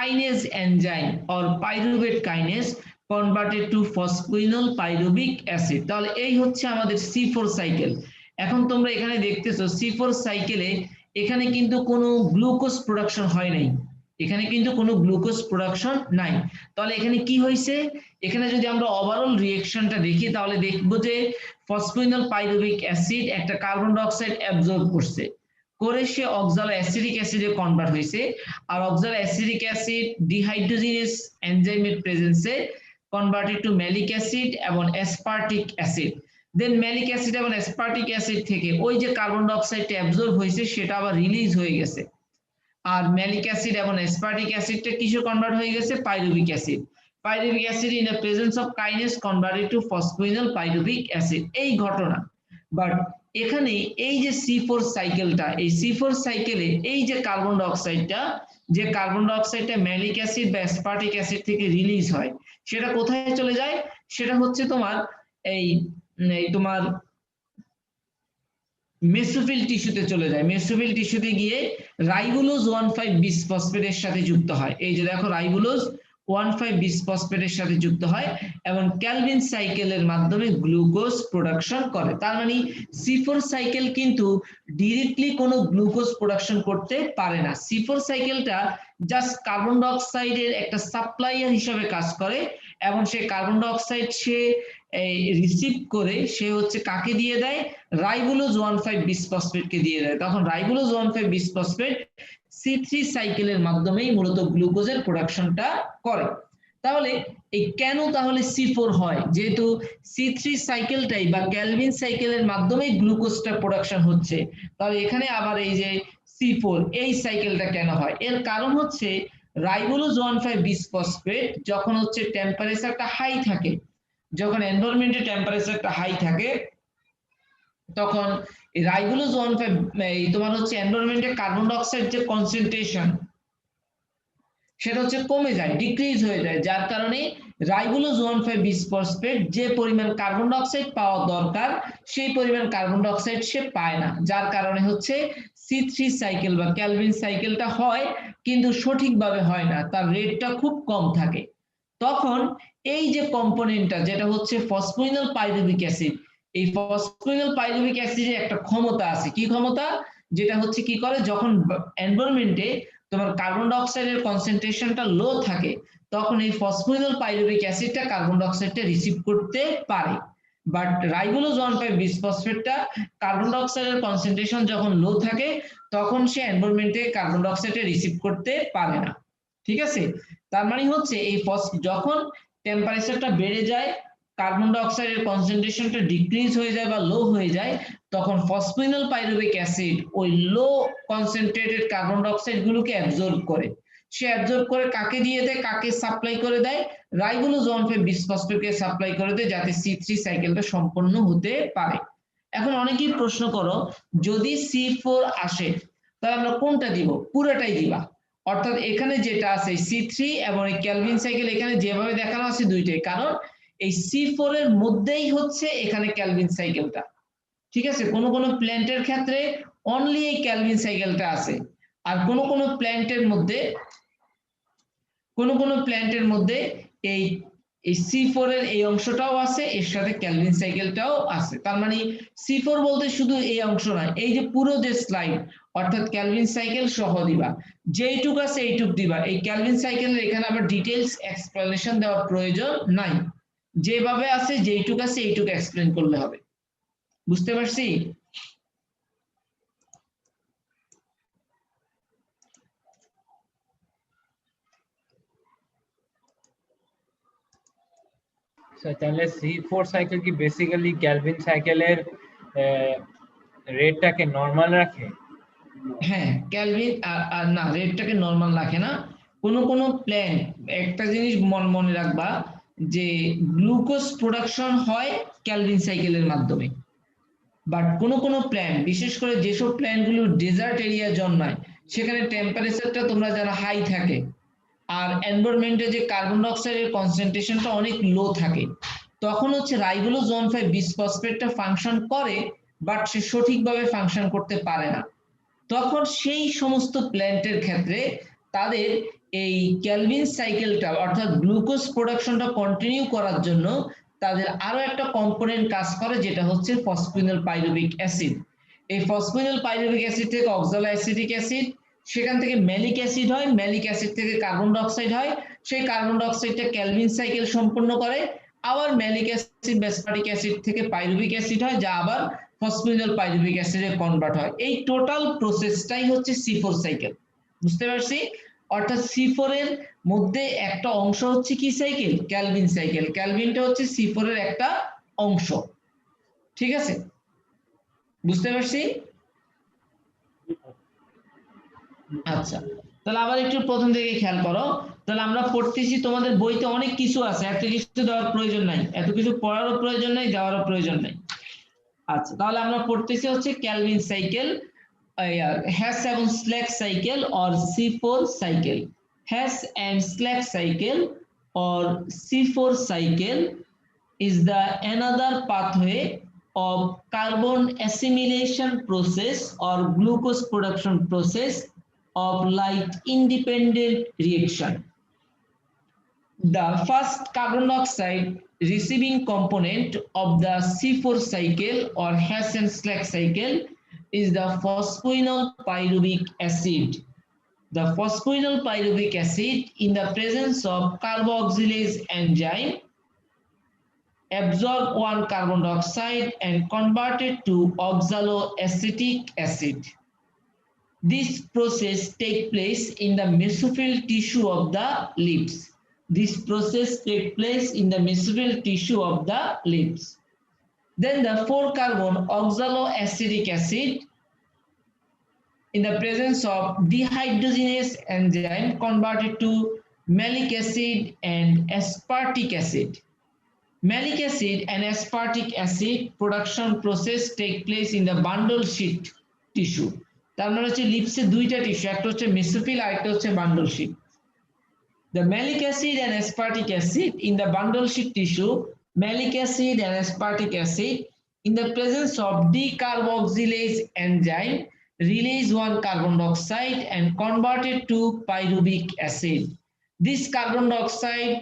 kinase enzyme or pyruvate kinase converted to phosphoenol pyruvic acid। তাহলে এই হচ্ছে আমাদের C4 সাইকেল। এখন তোমরা এখানে দেখতেছো C4 সাইকেলে এখানে কিন্তু কোনো গ্লুকোজ প্রোডাকশন হয় নাই, এখানে কিন্তু কোনো গ্লুকোজ প্রোডাকশন নাই। তাহলে এখানে কি হয়েছে, এখানে যদি আমরা ওভারঅল রিঅ্যাকশনটা দেখি তাহলে দেখবো যে ফসফোইনল পাইরুভিক অ্যাসিড একটা কার্বন ডাই অক্সাইড অ্যাবজর্ব করছে, করে সে অক্সালো অ্যাসিডিক অ্যাসিডে কনভার্ট হয়েছে। আর অক্সালো অ্যাসিডিক অ্যাসিড ডিহাইড্রোজিনেস এনজাইমের প্রেজেন্সে কনভার্টেড টু ম্যালিক অ্যাসিড এবং অ্যাসপার্টিক অ্যাসিড। দেন ম্যালিক অ্যাসিড এবং অ্যাসপার্টিক অ্যাসিড থেকে ওই যে কার্বন ডাই অক্সাইডটা অ্যাবজর্ব হয়েছে সেটা আবার রিলিজ হয়ে গেছে। আর ম্যালিক অ্যাসিড এবং অ্যাসপার্টিক অ্যাসিডটা কিসে কনভার্ট হয়ে গেছে, pyruvic acid. Pyruvic acid in the presence of kinase converted to ফসফোইনল pyruvic acid, এই ঘটনা। বাট এখানে এই যে C4 সাইকেলটা, এই C4 সাইকেলে এই যে কার্বন ডাই অক্সাইডটা, যে কার্বন ডাই অক্সাইডটা ম্যালিক অ্যাসিড বা অ্যাসপার্টিক অ্যাসিড থেকে রিলিজ হয়, সেটা কোথায় চলে যায়, সেটা হচ্ছে তোমার এই তোমার মেসোফিল টিস্যুতে চলে যায়। মেসোফিল টিস্যুতে গিয়ে রাইবোলোজ 1,5 বিসফসফেটের সাথে যুক্ত হয়। এই যে দেখো রাইবোলোজ 1,5 বিসফসফেটের সাথে যুক্ত হয় এবং ক্যালভিন সাইকেলের মাধ্যমে গ্লুকোজ প্রোডাকশন করে। তার মানে C4 সাইকেল কিন্তু ডাইরেক্টলি কোনো গ্লুকোজ প্রোডাকশন করতে পারে না। C4 সাইকেলটা জাস্ট কার্বন ডাই অক্সাইডের একটা সাপ্লাইয়ার হিসেবে কাজ করে এবং সেই কার্বন ডাই অক্সাইড সে রিসিভ করে সে হচ্ছে কাকে দিয়ে দেয়, রাইবোলোজ 1,5 বিসফসফেটকে দিয়ে দেয়। তখন রাইবোলোজ 1,5 বিসফসফেট C3 সাইকেলের মাধ্যমেই মূলত গ্লুকোজের প্রোডাকশনটা করে। তাহলে এই কেন তাহলে C4 হয়, যেহেতু C3 সাইকেলটাই বা ক্যালভিন সাইকেলের মাধ্যমেই গ্লুকোজটা প্রোডাকশন হচ্ছে, তাহলে এখানে আবার এই যে C4 এই সাইকেলটা কেন হয়, এর কারণ হচ্ছে রাইবোলোজ 1,5 বিসফসফেট যখন হচ্ছে টেম্পারেচারটা হাই থাকে, যখন এনভায়রনমেন্টে টেম্পারেচারটা হাই থাকে তখন রাইবোলোজ 1,5 তোমার হচ্ছে এনভায়রনমেন্টে কার্বন ডাই অক্সাইড যে কনসেন্ট্রেশন সেটা হচ্ছে কমে যায়, ডিক্রিজ হয়ে যায়, যার কারণে রাইবোলোজ 1,5 বিসফসফেট যে পরিমাণ কার্বন ডাই অক্সাইড পাওয়া দরকার সেই পরিমাণ কার্বন ডাই অক্সাইড সে পায় না, যার কারণে হচ্ছে C3 সাইকেল বা ক্যালভিন সাইকেলটা হয় কিন্তু সঠিকভাবে হয় না, তার রেটটা খুব কম থাকে। তখন এই যে কম্পোনেন্টটা যেটা হচ্ছে ফসফোইনল পাইরুভিক অ্যাসিড, এই ফসফোইনল পাইরুভিক অ্যাসিডের একটা ক্ষমতা আছে, কি ক্ষমতা, যেটা হচ্ছে কি করে, যখন এনভায়রনমেন্টে তোমার কার্বন ডাই অক্সাইডের কনসেন্ট্রেশনটা লো থাকে তখন এই ফসফোইনল পাইরুভিক অ্যাসিডটা কার্বন ডাই অক্সাইডটা রিসিভ করতে পারে। বাট রাইবোলোজ 1,5 বিসফসফেটটা কার্বন ডাই অক্সাইডের কনসেন্ট্রেশন যখন লো থাকে তখন সে এনভায়রনমেন্টে কার্বন ডাই অক্সাইডটা রিসিভ করতে পারে না। ঠিক আছে, তার মানে হচ্ছে এই যখন টেম্পারেচারটা বেড়ে যায়, কার্বন ডাই অক্সাইডের কনসেন্ট্রেশনটা ডিক্রিজ হয়ে যায় বা লো হয়ে যায়, তখন ফসফোইনল পাইরুভিক অ্যাসিড ওই লো কনসেন্ট্রেটেড কার্বন ডাই অক্সাইড গুলোকে অ্যাবজর্ব করে। সে অ্যাবজর্ব করে কাকে দিয়ে দেয়, কাকে সাপ্লাই করে দেয়, রাইবোলোজ 1,5 বিসফসফেটকে সাপ্লাই করে দেয় যাতে C3 সাইকেলটা সম্পন্ন হতে পারে। এখন অনেকেই প্রশ্ন করো, যদি C4 আসে তাহলে আমরা কোনটা দিব, পুরোটাই দিবা, অর্থাৎ এখানে যেটা আছে C3 এবং এই ক্যালভিন সাইকেল এখানে যেভাবে দেখানো আছে দুইটাই, কারণ এই C4 এর মধ্যেই হচ্ছে এখানে ক্যালভিন সাইকেলটা। ঠিক আছে, কোন কোন প্ল্যান্টের ক্ষেত্রে অনলি এই ক্যালভিন সাইকেলটা আছে, আর কোন কোন প্ল্যান্টের মধ্যে এই C4 এর এই অংশটাও আছে, এর সাথে ক্যালভিন সাইকেলটাও আছে। তার মানে C4 বলতে শুধু এই অংশ নয়, এই যে পুরো যে স্লাইড অর্থাৎ ক্যালভিন সাইকেল সহ দিবা, যেইটুক আছে এইটুক দিবা। এই ক্যালভিন সাইকেলের এখানে আবার ডিটেইলস এক্সপ্লেনেশন দেওয়ার প্রয়োজন নাই, যেভাবে আছে যেইটুক আছে এইটুক এক্সপ্লেন করলে হবে। বুঝতে পারছি? তাহলে C4 সাইকেল কি বেসিক্যালি ক্যালভিন সাইকেলের রেটটাকে নরমাল রাখে? হ্যাঁ, ক্যালভিন আর না, রেটটাকে নরমাল রাখে না। কোন কোন প্ল্যান্ট, একটা জিনিস মনে রাখবা যে গ্লুকোজ প্রোডাকশন হয় ক্যালভিন সাইকেলের মাধ্যমে, বাট কোন কোন প্ল্যান্ট, বিশেষ করে যেসব প্ল্যান্টগুলো ডেজার্ট এরিয়া জন্মায় সেখানে টেম্পারেচারটা তোমরা যারা হাই থাকে আর এনভায়রনমেন্টে যে কার্বন ডাই অক্সাইডের কনসেন্ট্রেশনটা অনেক লো থাকে, তখন হচ্ছে রাইবোলোজ 1,5 বিসফসফেটটা ফাংশন করে বাট সে সঠিকভাবে ফাংশন করতে পারে না। তখন সেই সমস্ত প্ল্যান্টের ক্ষেত্রে তাদের এই ক্যালভিন সাইকেলটা অর্থাৎ গ্লুকোজ প্রোডাকশনটা কন্টিনিউ করার জন্য তাদের আরো একটা কম্পোনেন্ট কাজ করে, যেটা হচ্ছে ফসফিনল পাইরুভিক অ্যাসিড। এই ফসফিনল পাইরুভিক অ্যাসিড থেকে অক্সালো অ্যাসিটিক অ্যাসিড, সেখান থেকে ম্যালিক অ্যাসিড হয়, ম্যালিক অ্যাসিড থেকে কার্বন ডাইঅক্সাইড হয়, সেই কার্বন ডাইঅক্সাইডটা ক্যালভিন সাইকেল সম্পন্ন করে, আবার ম্যালিক অ্যাসিড অ্যাসপার্টিক অ্যাসিড থেকে পাইরুভিক অ্যাসিড হয়, যা আবার ফসফিনল পাইরুভিক অ্যাসিডে কনভার্ট হয়। এই টোটাল প্রসেসটাই হচ্ছে C4 সাইকেল। বুঝতে পারছি? অর্থাৎ C4 এর মধ্যে একটা অংশ হচ্ছে কি সাইকেল? Calvin cycle. ক্যালভিনটা হচ্ছে C4 এর একটা অংশ। ঠিক আছে, বুঝতে পারছি? আচ্ছা, তাহলে আবার একটু প্রথম থেকে খেয়াল করো। তাহলে আমরা পড়তেছি, তোমাদের বইতে অনেক কিছু আছে, এত কিছু দেওয়ার প্রয়োজন নাই, এত কিছু পড়ারও প্রয়োজন নাই, দেওয়ারও প্রয়োজন নাই। আচ্ছা, তাহলে আমরা পড়তেছি হচ্ছে ক্যালভিন সাইকেল, হ্যাশ এবং slack cycle or C4 cycle. Hess and Slack cycle or C4 cycle is the another pathway of carbon assimilation process or glucose production process of light independent reaction. The first carbon dioxide receiving component of the C4 cycle or Hess and Slack cycle is the phosphoenol pyruvic acid. The phosphoenol pyruvic acid, in the presence of carboxylase enzyme, absorb one carbon dioxide and convert it to oxaloacetic acid. This process takes place in the mesophyll tissue of the leaves. This process takes place in the mesophyll tissue of the leaves. Then the 4-carbon oxaloacetic acid, in the presence of dehydrogenase enzyme, converted to malic acid and aspartic acid. Malic acid and aspartic acid production process take place in the bundle sheet tissue. তার মানে হচ্ছে লিপসে দুইটা tissue, একটা হচ্ছে mesophyll আর একটা হচ্ছে bundle sheet. The malic acid and aspartic acid in the bundle sheet tissue, malic acid and aspartic acid in the presence of decarboxylase enzyme release one carbon dioxide and convert it to pyruvic acid. This carbon dioxide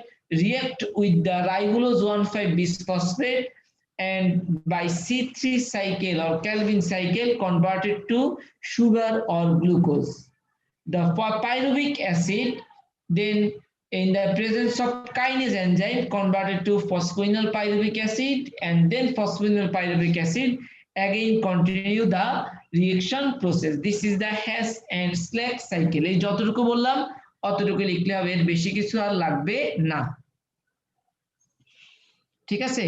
react with the ribulose 1,5-bisphosphate and by C3 cycle or Calvin cycle converted to sugar or glucose. The pyruvic acid then in the presence of kinase enzyme converted to phosphoenol pyruvic acid and then phosphoenol pyruvic acid again continue the reaction process. This is the Hess and Slack cycle. এই যতটুকু বললাম অতটুকু লিখলে হবে, এর বেশি কিছু আর লাগবে না। ঠিক আছে?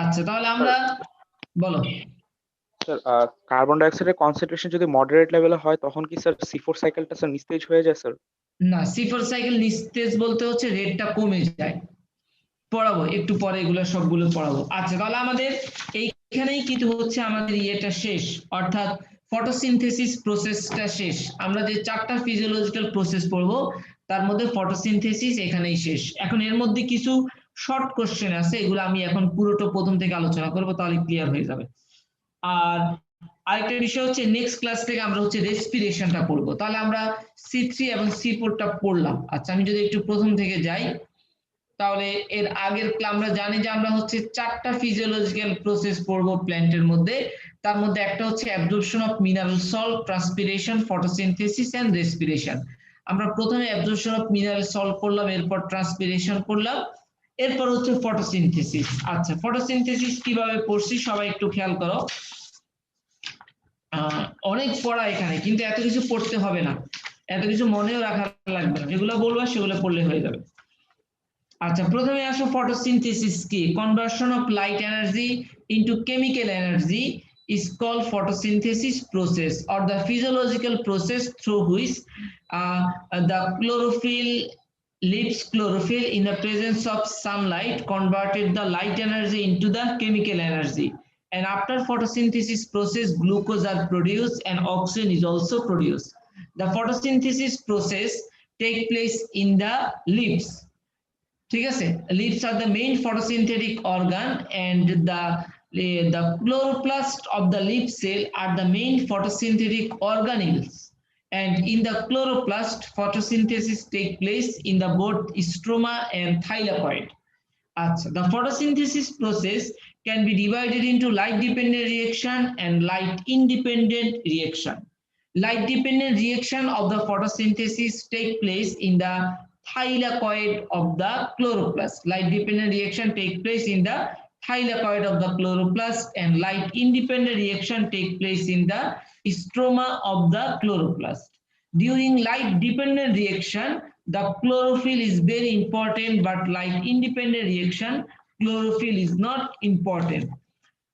আচ্ছা, তাহলে আমরা বলো। স্যার কার্বন ডাইঅক্সাইডের কনসেন্ট্রেশন যদি মডারেট লেভেলে হয় তখন কি স্যার C4 সাইকেলটা স্যার নিস্তেজ হয়ে যায় স্যার? না, C4 সাইকেল নিস্তেজ বলতে হচ্ছে রেটটা কমে যায়। পড়াবো একটু পরে, এগুলো সবগুলো পড়াবো। আচ্ছা, তাহলে আমাদের এইখানেই কিন্তু হচ্ছে আমাদের ইয়েটা শেষ, অর্থাৎ ফটোসিনথেসিস প্রসেসটা শেষ। আমরা যে 4টা ফিজিওলজিক্যাল প্রসেস পড়বো তার মধ্যে ফটোসিনথেসিস এখানেই শেষ। এখন এর মধ্যে কিছু শর্ট কোশ্চেন আছে, এগুলো আমি এখন পুরোটা প্রথম থেকে আলোচনা করব, তাহলে ক্লিয়ার হয়ে যাবে। আর আরেকটা বিষয় হচ্ছে নেক্সট ক্লাস থেকে আমরা হচ্ছে রেসপিরেশনটা পড়বো। তাহলে আমরা C3 এবং C4টা পড়লাম। আচ্ছা, আমি যদি একটু প্রথম থেকে যাই, তাহলে এর আগের আমরা জানি যে আমরা হচ্ছে 4টা ফিজিওলজিক্যাল প্রসেস পড়বো প্ল্যান্টের মধ্যে। তার মধ্যে একটা হচ্ছে absorption of mineral salt, transpiration, photosynthesis and respiration. আমরা প্রথমে অ্যাবজর্পশন অফ মিনারেল সল্ট পড়লাম, এরপর ট্রান্সপিরেশন পড়লাম, এরপর হচ্ছে ফটোসিনথেসিস। আচ্ছা, ফটোসিনথেসিস কিভাবে পড়ছি সবাই একটু খেয়াল করো। অনেক পড়া এখানে, কিন্তু এত কিছু পড়তে হবে না, এত কিছু মনেও রাখা লাগবে না, যেগুলো বলবো সেগুলো পড়লে হয়ে যাবে। আচ্ছা, প্রথমে আসো ফটোসিনথেসিস কি? Conversion of light energy into chemical energy is called photosynthesis process or the physiological process through which the chlorophyll leaves chlorophyll in the presence of sunlight converted the light energy into the chemical energy, and after photosynthesis process glucose are produced and oxygen is also produced. The photosynthesis process take place in the leaves. ঠিক আছে, leaves are the main photosynthetic organ and the chloroplast of the leaf cell are the main photosynthetic organelles, And in the chloroplast, photosynthesis take place in the both stroma and thylakoid. The photosynthesis process can be divided into light dependent reaction and light independent reaction. Light dependent reaction of the photosynthesis take place in the thylakoid of the chloroplast. Light dependent reaction take place in the thylakoid of the chloroplast, and light independent reaction take place in the stroma of the chloroplast. During light dependent reaction, the chlorophyll is very important, but light independent reaction, chlorophyll is not important.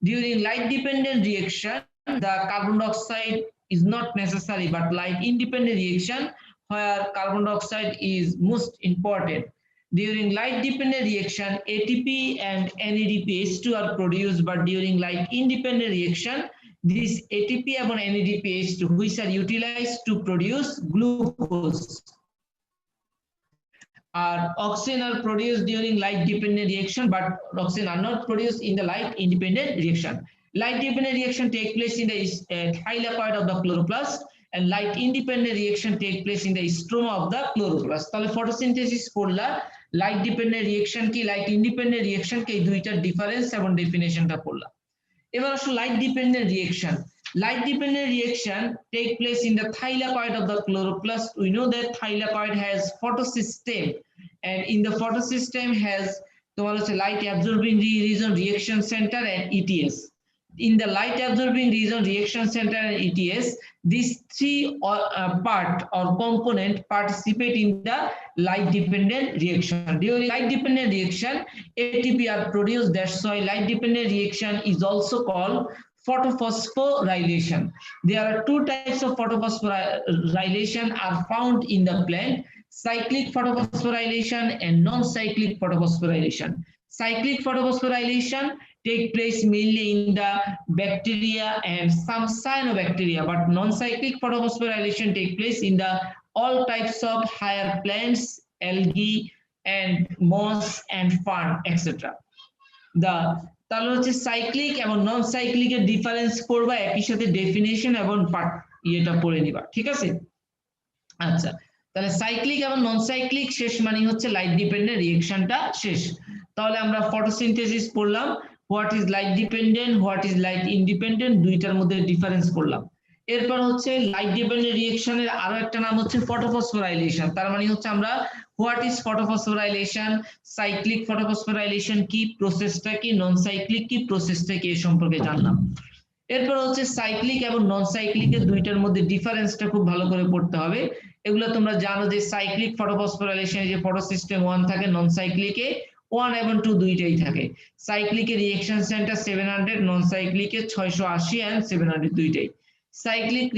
During light dependent reaction, the carbon dioxide is not necessary, but light independent reaction where carbon dioxide is most important. During light dependent reaction, ATP and NADPH2 are produced, but during light independent reaction, this ATP and NADPH2 which are utilized to produce glucose are oxygen are produced during light dependent reaction, but oxygen are not produced in the light independent reaction. Light dependent reaction take place in the thylakoid of the chloroplast, and light independent reaction take place in the stroma of the chloroplast. তাহলে photosynthesis পড়লা, light dependent reaction কি, light independent reaction কি, এই দুইটার difference এবং ডেফিনেশনটা পড়লা। এবার আসলে light dependent reaction. Light dependent reaction take place in the thylakoid of the chloroplast. We know that thylakoid has photosystem, and in the photosystem has light absorbing region, reaction center, and ETS. In the light absorbing region, reaction center, and ETS, these three part or component participate in the light dependent reaction. During light dependent reaction, ATP are produced. That's why light dependent reaction is also called photophosphorylation. There are two types of photophosphorylation are found in the plant: cyclic photophosphorylation and non-cyclic photophosphorylation. Cyclic photophosphorylation take place mainly in the bacteria and some cyanobacteria, but non-cyclic photophosphorylation take place in the all types of higher plants, algae, and moss and fern, etc. তাহলে হচ্ছে cyclic এবং নন সাইক্লিকের difference পড়বা, একই সাথে definition এবং part এটা পড়ে নিবা, ঠিক আছে? আচ্ছা, তাহলে সাইক্লিক এবং নন সাইক্লিক শেষ মানে হচ্ছে লাইট ডিপেন্ডেন্ট রিঅ্যাকশনটা শেষ। তাহলে আমরা ফটোসিনথেসিস পড়লাম, what is light dependent, what is light independent, দুইটার মধ্যে ডিফারেন্স পড়লাম। এরপর হচ্ছে লাইট ডিপেন্ডেন্ট রিঅ্যাকশনের আরো একটা নাম হচ্ছে ফটোফসফোরাইলেশন। তার মানে হচ্ছে আমরা what is photophosphorylation, cyclic photophosphorylation কি, প্রসেসটা কি, নন সাইক্লিক কি, প্রসেসটা কি, এই সম্পর্কে জানলাম। এরপর হচ্ছে সাইক্লিক এবং নন সাইক্লিকের দুইটার মধ্যে ডিফারেন্সটা খুব ভালো করে পড়তে হবে। এগুলো তোমরা জানো যে সাইক্লিক ফটোফসফোরাইলেশনে যে ফটোসিস্টেম 1 থাকে, নন সাইক্লিকে 1 এবং 2 দুইটাই থাকে। সাইক্লিকে রিঅ্যাকশন সেন্টার 700, নন সাইক্লিকে 680 এন্ড 700 দুইটাই। Cyclic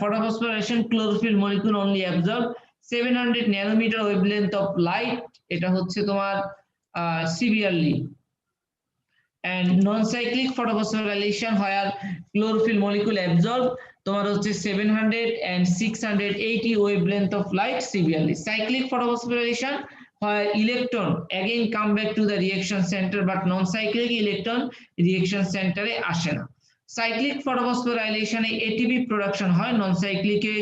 photophosphorylation, chlorophyll molecule only absorb 700 nanometer wavelength of light, এটা হচ্ছে তোমার severely. And non-cyclic photophosphorylation where chlorophyll molecule absorb তোমার হচ্ছে 700 and 680 wavelength of light severely. Cyclic photophosphorylation where electron again come back to the reaction center, but non-cyclic electron reaction center এ আসে না। Cyclic ফটোফসফোরাইলেশনে ATP production হয়, নন সাইক্লিকে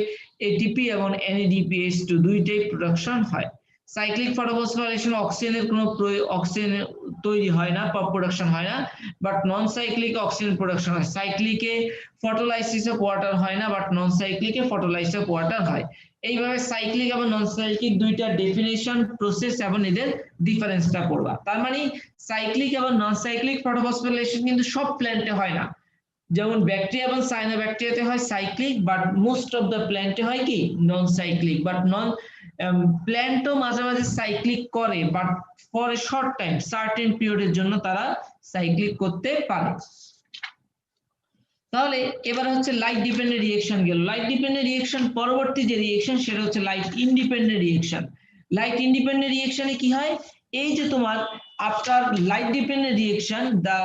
ATP এবং NADPH2 দুইটাই production হয়। Cyclic ফটোফসফোরাইলেশনে অক্সিজেনের কোনো অক্সিজেন তৈরি হয় না, প্রোডাকশন হয় না, বাট নন সাইক্লিকে অক্সিজেন প্রোডাকশন হয়। সাইক্লিকে ফটোলাইসিস অফ ওয়াটার হয় না, বাট নন সাইক্লিকে ফটোলাইসিস অফ ওয়াটার হয়। এইভাবে সাইক্লিক এবং নন সাইক্লিক দুইটা ডেফিনিশন, প্রসেস এবং এদের ডিফারেন্সটা পড়বা। তার মানে সাইক্লিক এবং নন সাইক্লিক ফটোফসফোরাইলেশন কিন্তু সব প্ল্যান্টে হয় না, যেমন ব্যাকটেরিয়া এবং সায়ানোব্যাকটেরিয়াতে হয় cyclic, but most of the প্ল্যান্টে হয় কি নন সাইক্লিক। বাট নন প্ল্যান্টও মাঝে মাঝে সাইক্লিক করে, but for a short time, certain পিরিয়ডের জন্য তারা সাইক্লিক করতে পারে। তাহলে এবার হচ্ছে লাইট ডিপেন্ডেন্ট রিঅ্যাকশন গেল। লাইট ডিপেন্ডেন্ট রিঅ্যাকশন পরবর্তী যে রিঅ্যাকশন সেটা হচ্ছে light independent reaction. Light independent রিঅ্যাকশনে কি হয়, এই যে তোমার after light dependent reaction the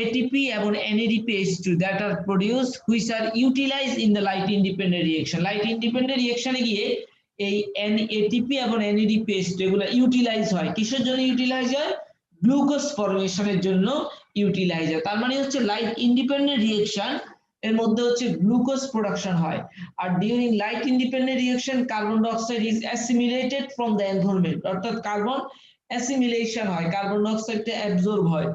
ATP এবং NADPH2 that are produced which are utilized in the light independent reaction. Light independent reaction এ গিয়ে এই ATP এবং NADPH2 এগুলো ইউটিলাইজ হয়। কিসের জন্য ইউটিলাইজ হয়? গ্লুকোজ ফরমেশনের জন্য ইউটিলাইজ হয়। তার মানে হচ্ছে লাইট ইন্ডিপেন্ডেন্ট রিঅ্যাকশন এর মধ্যে হচ্ছে গ্লুকোজ প্রোডাকশন হয়। আর during light independent reaction carbon dioxide is assimilated from the environment, অর্থাৎ কার্বন অ্যাসিমিলেশন হয়, কার্বন ডাইঅক্সাইডটা অ্যাবজর্ব হয়।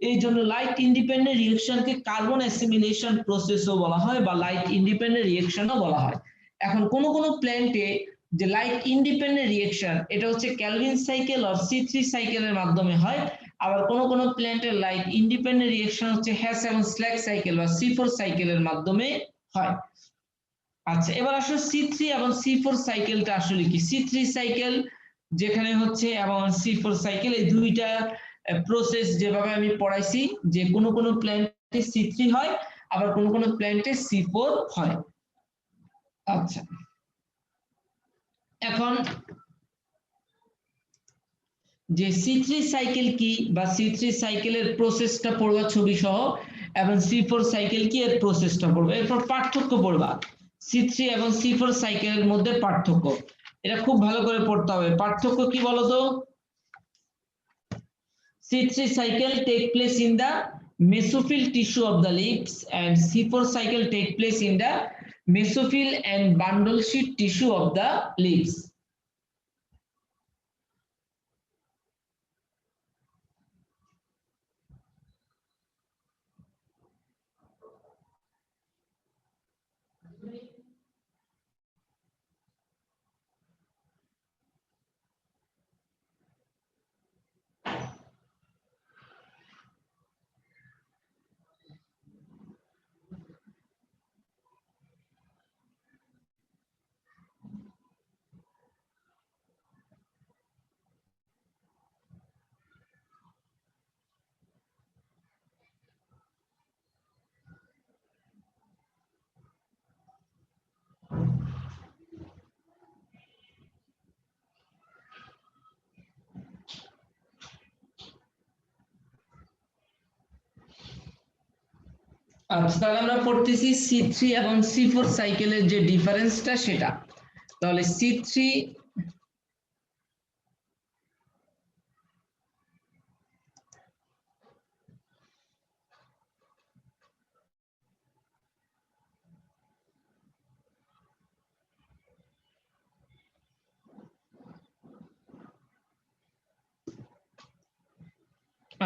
এই জন্য লাইট ইন্ডিপেন্ডেন্ট রিঅ্যাকশনকে কার্বন অ্যাসিমিলেশন প্রসেসও বলা হয় বা লাইট ইন্ডিপেন্ডেন্ট রিঅ্যাকশনও বলা হয়। এখন কোন কোন প্ল্যান্টে যে লাইট ইন্ডিপেন্ডেন্ট রিঅ্যাকশন এটা হচ্ছে ক্যালভিন সাইকেল আর C3 সাইকেলের মাধ্যমে হয়, আবার কোন কোন প্ল্যান্টের লাইট ইন্ডিপেন্ডেন্ট রিঅ্যাকশন হচ্ছে হ্যাশ এবং স্ল্যাক সাইকেল বা C4 সাইকেলের মাধ্যমে হয়। আচ্ছা, এবার আসলে C3 এবং C4 সাইকেলটা আসলে কি? C3 সাইকেল যেখানে হচ্ছে এবং C4 সাইকেল, এই দুইটা প্রসেস যেভাবে আমি পড়াইছি যে কোন কোন প্ল্যান্টে C3 হয় আবার কোন কোন প্ল্যান্টে C4 হয়। আচ্ছা, এখন যে C3 সাইকেল কি বা C3 সাইকেলের প্রসেসটা পড়বা ছবি সহ, এবং C4 সাইকেল কি এর প্রসেসটা পড়বা, এরপর পার্থক্য পড়বা C3 এবং C4 সাইকেলের মধ্যে পার্থক্য, এটা খুব ভালো করে পড়তে হবে। পার্থক্য কি বলতো? C3 cycle take place in the mesophyll tissue of the leaves and C4 cycle take place in the mesophyll and bundle sheath tissue of the leaves. আচ্ছা, তাহলে আমরা পড়তেছি C3 এবং C4 সাইকেলের যে ডিফারেন্সটা সেটা। তাহলে C3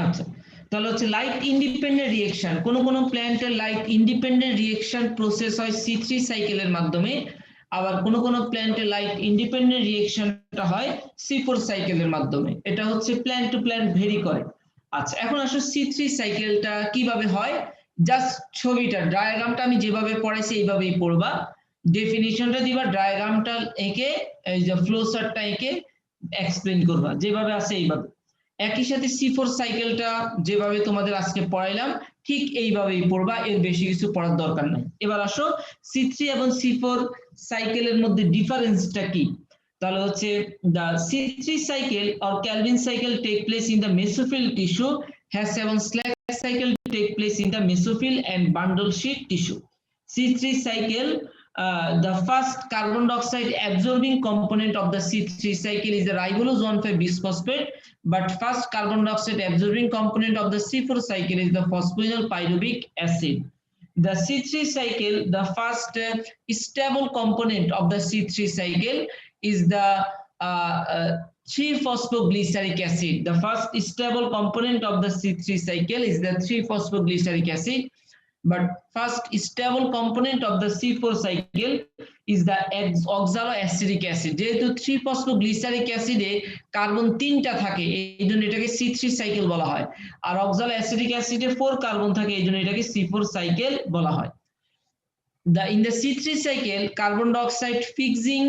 আচ্ছা, তাহলে হচ্ছে লাইট ইন্ডিপেন্ডেন্ট রিঅ্যাকশন, কোন কোন প্ল্যান্টের লাইট ইন্ডিপেন্ডেন্ট রিঅ্যাকশন প্রসেস হয় C3 সাইকেলের মাধ্যমে, আবার কোন কোন প্ল্যান্টের লাইট ইন্ডিপেন্ডেন্ট রিঅ্যাকশনটা হয় C4 সাইকেলের মাধ্যমে। এটা হচ্ছে প্ল্যান্ট টু প্ল্যান্ট ভেরি করে। আচ্ছা, এখন আসলে C3 সাইকেলটা কিভাবে হয়, জাস্ট ছবিটা ডায়াগ্রামটা আমি যেভাবে পড়াইছি এইভাবেই পড়বা, ডেফিনিশনটা দিবা, ডায়াগ্রামটা এঁকে এই যে ফ্লো চার্টটা এঁকে এক্সপ্লেইন করবা যেভাবে আছে এইভাবে। একই সাথে C4 সাইকেলটা যেভাবে তোমাদের আজকে পড়াইলাম ঠিক এইভাবেই পড়বা, এর বেশি কিছু পড়ার দরকার নাই। এবার আসো C3 এবং C4 সাইকেলের মধ্যে ডিফারেন্সটা কি। তাহলে হচ্ছে the C3 cycle or Calvin cycle take place in the mesophyll tissue, has এবং slack cycle take place in the mesophyll and bundle sheath tissue. C3 cycle, the first carbon dioxide absorbing component of the C3 cycle is the ribulose 1,5-bisphosphate, but first carbon dioxide absorbing component of the C4 cycle is the phosphoenol pyruvic acid. The C3 cycle, the first stable component of the C3 cycle is the 3-phosphoglyceric acid. The first stable component of the C3 cycle is the 3-phosphoglyceric acid, but first stable component of the C4 cycle is the oxaloacetic acid. যেহেতু 3-phosphoglyceric অ্যাসিডে carbon 3টা থাকে এইজন্য এটাকে C3 cycle বলা হয়, আর oxaloacetic অ্যাসিডে 4 carbon থাকে এইজন্য এটাকে C4 সাইকেল বলা হয়। In the C3 cycle carbon dioxide fixing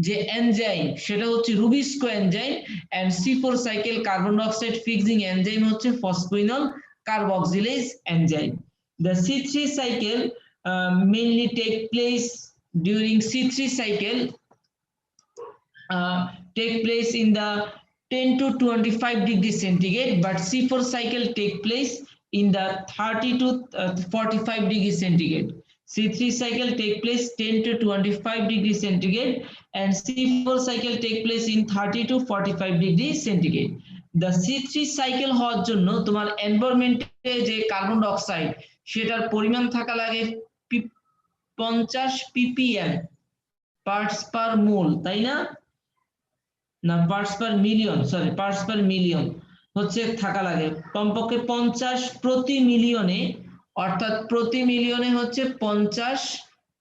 যে এনজাইম সেটা হচ্ছে rubisco enzyme, and C4 cycle carbon dioxide fixing enzyme হচ্ছে phosphoenol carboxylase enzyme. The C3 cycle mainly take place during C3 cycle take place in the 10 to 25 degree centigrade, but C4 cycle take place in the 30 to 45 degree centigrade. C3 cycle take place 10 to 25 degree centigrade and C4 cycle take place in 30 to 45 degree centigrade. The C3 cycle হওয়ার জন্য তোমার এনভায়রনমেন্টে যে carbon dioxide সেটার পরিমাণ থাকা লাগে 50 ppm parts per মোল, তাই না? না, parts per million, sorry, parts per million হচ্ছে থাকা লাগে কমপক্ষে 50 প্রতি মিলিয়নে, অর্থাৎ প্রতি মিলিয়নে হচ্ছে 50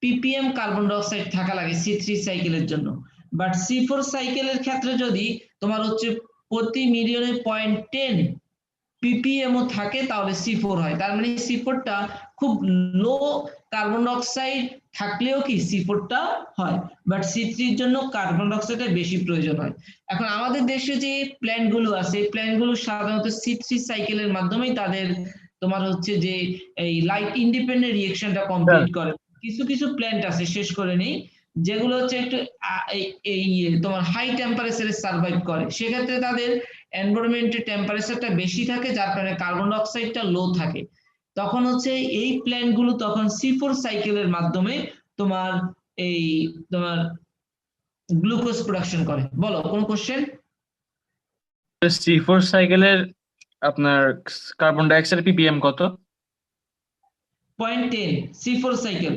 ppm কার্বন ডাই অক্সাইড থাকা লাগে C3 সাইকেলের জন্য। বাট C4 সাইকেলের ক্ষেত্রে যদি তোমার হচ্ছে প্রতি মিলিয়নে 0.10 ppm ও থাকে তাহলে C4 হয়। তার মানে C4 টা খুব লো কার্বন ডাই অক্সাইড থাকলেও কি C4 টা হয়, বাট C3 এর জন্য কার্বন ডাই অক্সাইডের বেশি প্রয়োজন হয়। এখন আমাদের দেশে যে প্ল্যান্ট গুলো আছে, প্ল্যান্ট গুলো সাধারণত C3 সাইকেলের মাধ্যমেই তাদের তোমার হচ্ছে যে এই লাইট ইন্ডিপেন্ডেন্ট রিঅ্যাকশনটা কমপ্লিট করে। কিছু কিছু প্ল্যান্ট আছে, শেষ করে নেই, যেগুলো হচ্ছে একটু এই তোমার হাই টেম্পারেচারে সার্ভাইভ করে, সেক্ষেত্রে তাদের এনভায়রনমেন্টের টেম্পারেচারটা বেশি থাকে, যার কারণে কার্বন ডাই অক্সাইডটা লো থাকে। তখন হচ্ছে এই প্ল্যান্ট গুলো তখন C4 সাইকেলের মাধ্যমে তোমার এই তোমার গ্লুকোজ প্রোডাকশন করে। বলো কোন কোশ্চেন? C4 সাইকেলের আপনার কার্বন ডাই অক্সাইড ppm কত? 0.10 C4 সাইকেল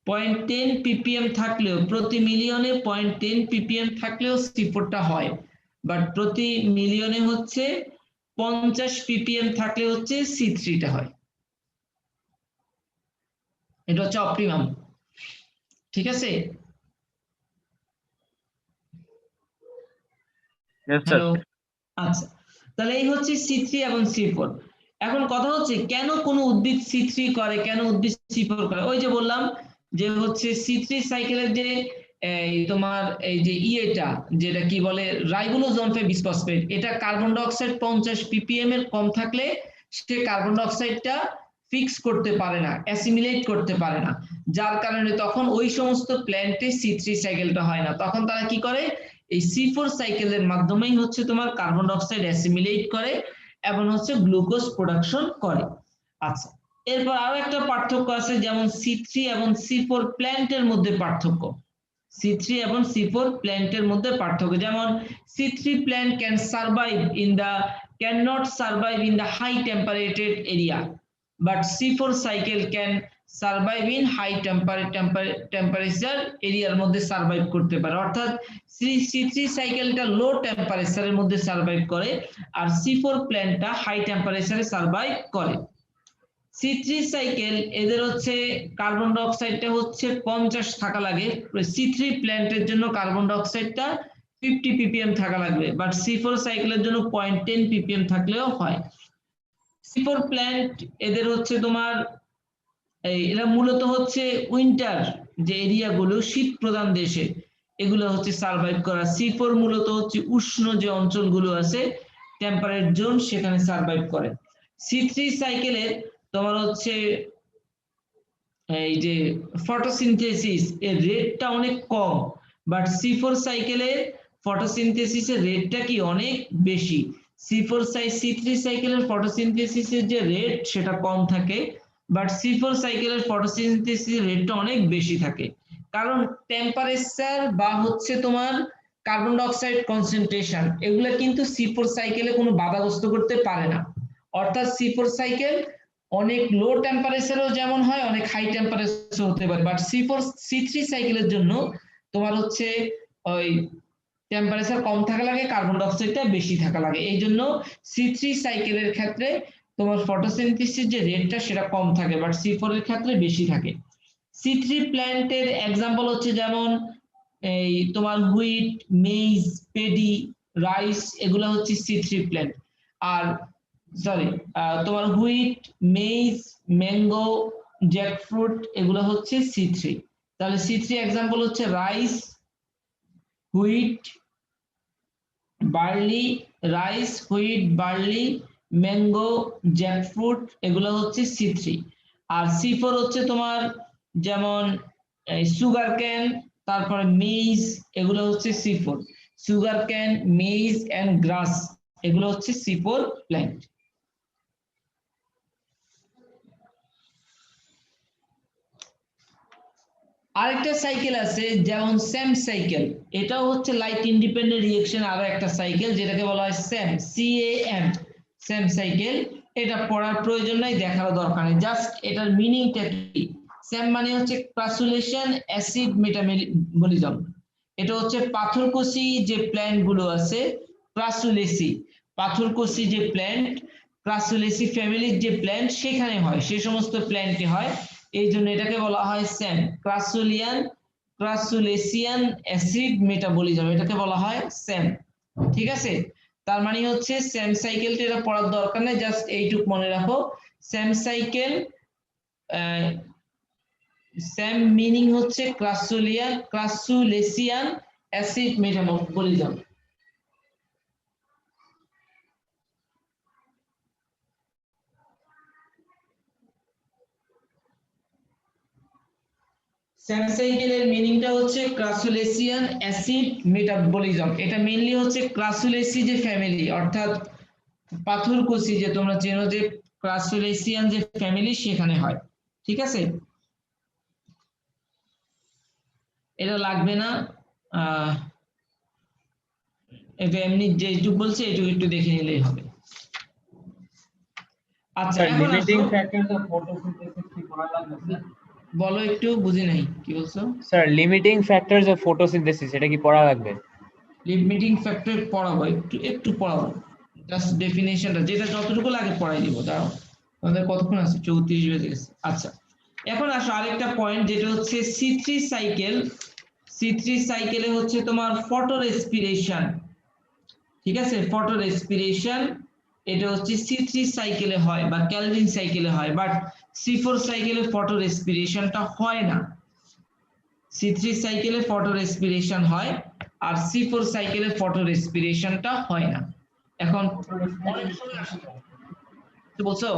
0.10 ppm থাকলেও, প্রতি মিলিয়নে 0.10 ppm থাকলেও C4 টা হয়, বাট প্রতি মিলিয়নে হচ্ছে 50 ppm থাকলে হচ্ছে C3 টা হয়। এটা হচ্ছে অপটিমাম, ঠিক আছে? হ্যালো, আচ্ছা, তাহলে এই হচ্ছে C3 এবং C4। এখন কথা হচ্ছে কেন কোন উদ্ভিদ C3 করে, কেন উদ্ভিদ C4 করে? ওই যে বললাম যে হচ্ছে C3 সাইকেলের যে এই তোমার এই যে ইয়েটা, যেটা কি বলে রাইবোলোজ 1,5 বিসফসফেট, এটা কার্বন ডাই অক্সাইড 50 ppm এর কম থাকলে সে কার্বন ডাই অক্সাইডটা ফিক্স করতে পারে না, অ্যাসিমিলেট করতে পারে না, যার কারণে তখন ওই সমস্ত প্ল্যান্টে C3 সাইকেলটা হয় না। তখন তারা কি করে, এই C4 সাইকেলের মাধ্যমেই হচ্ছে তোমার কার্বন ডাই অক্সাইড অ্যাসিমিলেট করে এবং হচ্ছে গ্লুকোজ প্রোডাকশন করে। আচ্ছা, এরপর আরো একটা পার্থক্য আছে, যেমন C3 এবং C4 প্ল্যান্টের মধ্যে পার্থক্য। C3 এবং C4 প্ল্যান্টের মধ্যে পার্থক্য, যেমন C3 plant cannot survive in the high temperature area, but C4 cycle can survive in high temperature এরিয়ার মধ্যে সার্ভাইভ করতে পারে। অর্থাৎ C3 সাইকেলটা লো টেম্পারেচারের মধ্যে সার্ভাইভ করে, আর C4 প্ল্যান্টটা হাই টেম্পারেচারে সার্ভাইভ করে। C3 সাইকেল এদের হচ্ছে কার্বন ডাই অক্সাইডটা হচ্ছে 50 থাকা লাগে, C3 প্ল্যান্টের জন্য কার্বন ডাই অক্সাইডটা 50 ppm থাকা লাগবে, বাট C4 সাইকেলের জন্য 0.10 ppm থাকলেও হয়। C4 প্ল্যান্ট এদের হচ্ছে তোমার এরা মূলত হচ্ছে উইন্টার যে এরিয়াগুলো, শীত প্রধান দেশে এগুলো হচ্ছে সার্ভাইভ করা। C4 মূলত হচ্ছে উষ্ণ যে অঞ্চলগুলো আছে, টেম্পারেট জোন, সেখানে সার্ভাইভ করে। C3 সাইকেলের তোমার হচ্ছে এই যে ফটোসিনথেসিস এর রেটটা অনেক কম, বাট C4 সাইকেলের ফটোসিনথেসিসের রেটটা কি অনেক বেশি। C3 সাইকেলের ফটোসিনথেসিসের যে রেট সেটা কম থাকে, বাট C4 সাইকেলের ফটোসিনথেসিস রেটটা অনেক বেশি থাকে, কারণ টেম্পারেচার বা হচ্ছে তোমার কার্বন ডাই অক্সাইড কনসেন্ট্রেশন এগুলো কিন্তু C4 সাইকেলে কোনো বাধাগ্রস্ত করতে পারে না। অর্থাৎ C4 সাইকেল অনেক লো টেম্পারেচারেও যেমন হয়, অনেক হাই টেম্পারেচার হতে পারে, বাট C3 সাইকেলের জন্য তোমার হচ্ছে ওই টেম্পারেচার কম থাকা লাগে, কার্বন ডাই অক্সাইডটা বেশি থাকা লাগে। এই জন্য C3 সাইকেলের ক্ষেত্রে তোমার ফটোসিনথেসিস যে রেটটা সেটা কম থাকে, বাট C4 এর ক্ষেত্রে বেশি থাকে। C3 প্ল্যান্টের এক্সাম্পল হচ্ছে যেমন এই তোমার হুইট, মেইজ, পেডি, রাইস, এগুলো হচ্ছে C3 প্ল্যান্ট। আর সরি, তোমার হুইট, মেইজ, ম্যাঙ্গো, জ্যাকফ্রুট, এগুলো হচ্ছে C3। তাহলে C3 এক্সাম্পল হচ্ছে rice, wheat, barley, rice, wheat, barley, mango, jackfruit, এগুলো হচ্ছে C3। আর C4 হচ্ছে তোমার যেমন সুগার ক্যান, তারপরে মেইজ, এগুলো হচ্ছে C4। Sugar cane, maize and grass, এগুলো হচ্ছে C4 প্ল্যান্ট। আরেকটা সাইকেল আছে যেমন স্যাম সাইকেল, এটাও হচ্ছে লাইট ইন্ডিপেন্ডেন্ট রিঅ্যাকশন আরো একটা সাইকেল, যেটাকে বলা হয় স্যাম, CAM, স্যাম সাইকেল। এটা পড়ার প্রয়োজন নাই, দেখার দরকার নেই, জাস্ট এটার মিনিংটা কি। স্যাম মানে হচ্ছে ক্রাসুলেশন অ্যাসিড মেটাবলিজম। এটা হচ্ছে পাথরকষি যে প্ল্যান্ট গুলো আছে, ক্রাসুলেসি, পাথরকষি যে প্ল্যান্ট, ক্রাসুলেসি ফ্যামিলির যে প্ল্যান্ট সেখানে হয়, সেই সমস্ত প্ল্যান্টে হয়, এই জন্য এটাকে বলা হয় স্যাম, ক্রাসুলেসিয়ান অ্যাসিড মেটাবলিজম, এটাকে বলা হয় স্যাম। ঠিক আছে, তার মানে হচ্ছে স্যাম সাইকেলটা এটা পড়ার দরকার নেই, জাস্ট এইটুক মনে রাখো। স্যাম সাইকেল, স্যাম মিনিং হচ্ছে ক্রাসুলেসিয়ান অ্যাসিড মেটাবলিজম। স্যাম সাইকেলের মিনিংটা হচ্ছে ক্রাসুলেসিয়ান অ্যাসিড মেটাবলিজম। এটা মেইনলি হচ্ছে ক্রাসুলেসি যে ফ্যামিলি, অর্থাৎ পাথরকষি যে তোমরা চেনো যে ক্রাসুলেসিয়ান যে ফ্যামিলি সেখানে হয়। ঠিক আছে, এটা লাগবে না, এটা এমনি যেটুকু বলছে এটুকু একটু দেখে নিলেই হবে। আচ্ছা, স্যার এখন লিমিটিং আসো, ফ্যাক্টরস অফ ফটোসিনথেসিস কি পড়া লাগবে স্যার? বলো একটু, বুঝি নাই কি বলছো। Sir limiting factors of photosynthesis এটা কি পড়া লাগবে? লিমিটিং ফ্যাক্টর পড়াবো, একটু পড়াবো, জাস্ট ডেফিনেশনটা যেটা যতটুকু লাগে পড়াই দিব। দাঁড়াও, আমাদের কতক্ষণ আছে, 34 বেজে গেছে। আচ্ছা, এখন আসো আরেকটা পয়েন্ট, যেটা হচ্ছে C3 সাইকেল। C3 সাইকেলে হচ্ছে তোমার ফটো রেসপিরেশন। ঠিক আছে, ফটো রেসপিরেশন এটা হচ্ছে C3 সাইকেলে হয় বা ক্যালভিন সাইকেলে হয়, বাট C4 সাইকেলে ফটো রেসপিরেশনটা হয় না। C3 সাইকেলে ফটো রেসপিরেশন হয় আর C4 সাইকেলে ফটো রেসপিরেশনটা হয় না। এখন অনেক সময় আসে, কি বলছো?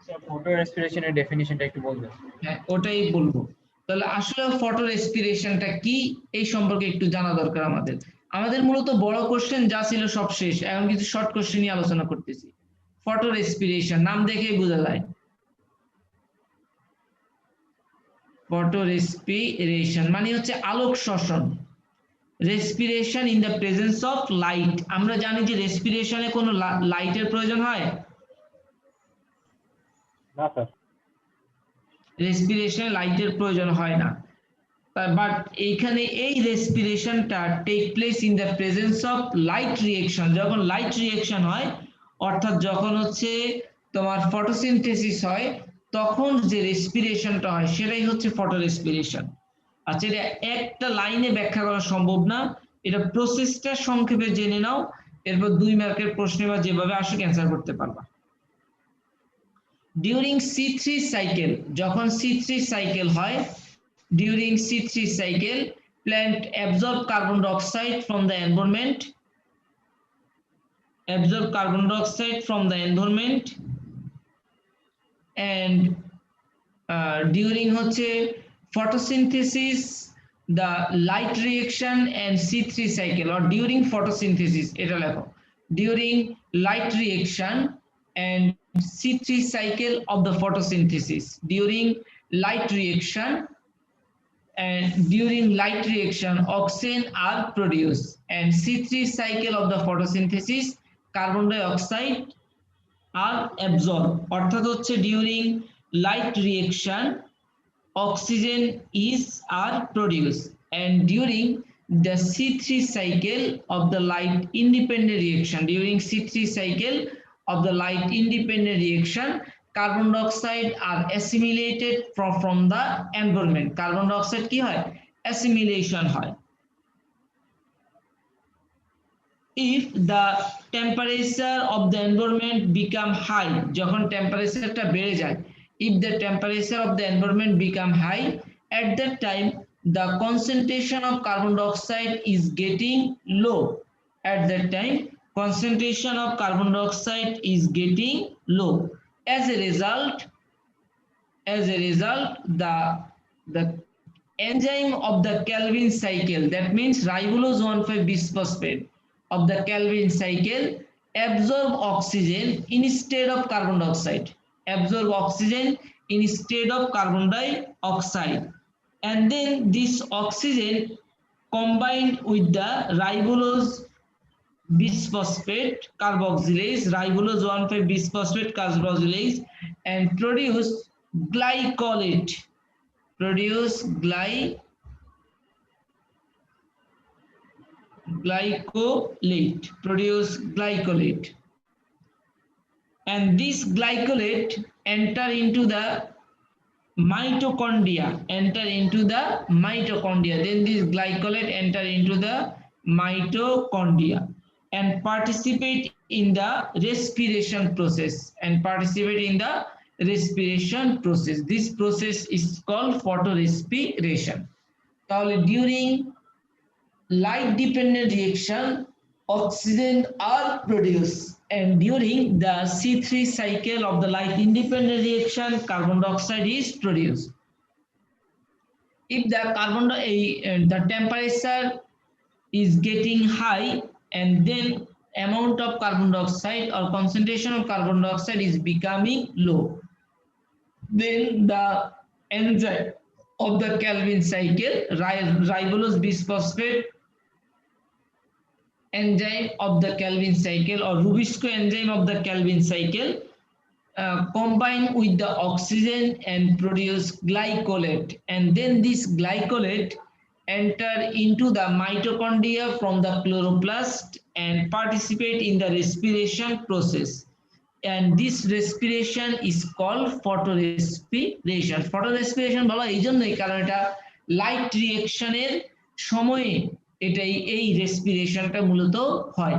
স্যার ফটো রেসপিরেশনের ডেফিনিশনটা একটু বলবেন? হ্যাঁ, ওটাই বলবো। তাহলে আসলে ফটো রেসপিরেশনটা কি এই সম্পর্কে একটু জানা দরকার আমাদের। আমাদের মূলত বড় কোশ্চেন যা ছিল সব শেষ, এখন কিছু শর্ট কোশ্চেন নিয়ে আলোচনা করতেছি। ফটো রেসপিরেশন নাম দেখেই বোঝা যায়। ফটো রেসপিরেশন মানে হচ্ছে আলোক শ্বসন। Respiration in the presence of light. আমরা জানি যে রেসপিরেশনে কোনো লাইটের প্রয়োজন হয়, না স্যার। রেসপিরেশনে লাইটের প্রয়োজন হয় না, বাট এইখানে এই রেসপিরেশনটা take place in the presence of light reaction. যখন লাইট রিয়েকশন হয়, অর্থাৎ যখন হচ্ছে তোমার ফটোসিনথেসিস হয়, তখন যে রেসপিরেশনটা হয় সেটাই হচ্ছে ফটো রেসপিরেশন। আচ্ছা, এটা একটা লাইনে ব্যাখ্যা করা সম্ভব না, এটা প্রসেসটা সংক্ষেপে জেনে নাও, এরপর 2 মার্কের প্রশ্নে বা যেভাবে আসুক অ্যান্সার করতে পারবা। ডিউরিং C3 সাইকেল, যখন C3 সাইকেল হয়, during C3 cycle, plant absorb carbon dioxide from the environment, and during হচ্ছে photosynthesis, the light reaction and C3 cycle, or during photosynthesis, এটা লেখো, during light reaction and C3 cycle of the photosynthesis, during light reaction and during light reaction oxygen are produced, and C3 cycle of the photosynthesis carbon dioxide are absorbed, অর্থাৎ হচ্ছে during light reaction oxygen are produced, and during the C3 cycle of the light independent reaction, during C3 cycle of the light independent reaction, carbon dioxide are assimilated from the environment. Carbon dioxide কি হয়? Assimilation হয়। If the temperature of the environment become high, যখন টেম্পারেচারটা বেড়ে যায়, if the temperature of the environment become high, at that time the concentration of carbon dioxide is getting low, at that time concentration of carbon dioxide is getting low. As a result, the enzyme of the Calvin cycle, that means ribulose 1,5-bisphosphate of the Calvin cycle, absorb oxygen instead of carbon dioxide, absorb oxygen instead of carbon dioxide, and then this oxygen combined with the ribulose bisphosphate carboxylase, ribulose 1,5-bisphosphate carboxylase, and produce glycolate, produce glycolate, and this glycolate enter into the mitochondria, then this glycolate enter into the mitochondria and participate in the respiration process, this process is called photorespiration. তাহলে during light dependent reaction oxygen are produced, and during the C3 cycle of the light independent reaction carbon dioxide is produced. If the the temperature is getting high and then amount of carbon dioxide or concentration of carbon dioxide is becoming low, then the enzyme of the Calvin cycle, ribulose bisphosphate enzyme of the Calvin cycle or Rubisco enzyme of the Calvin cycle combine with the oxygen and produce glycolate, and then this glycolate enter into the mitochondria from the chloroplast and participate in the respiration process, and this respiration is called photorespiration বলা এই জন্যই কারণ এটা light রিঅ্যাকশনের সময়ে এটাই এই রেসপিরেশনটা মূলত হয়,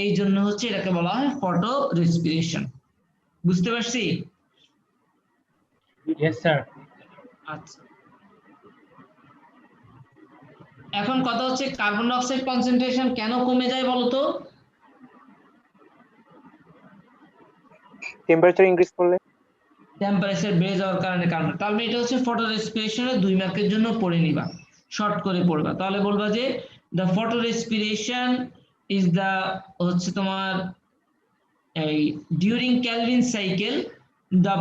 এই জন্য হচ্ছে এটাকে বলা হয় ফটোরেসপিরেশন। বুঝতে পারছি? Yes sir. আচ্ছা, এখন কথা হচ্ছে কার্বন ডাই অক্সাইড কনসেন্ট্রেশন কেন কমে যায় বলতো? টেম্পারেচার ইনক্রিজ করলে, টেম্পারেচার বেড়ে যাওয়ার কারণে তাহলে এটা হচ্ছে ফটোরেসপিরেশনের 2 মার্কের জন্য পড়ে নিবা, শর্ট করে পড়বা। তাহলে বলবা যে the photorespiration is the হচ্ছে তোমার এই during Calvin cycle the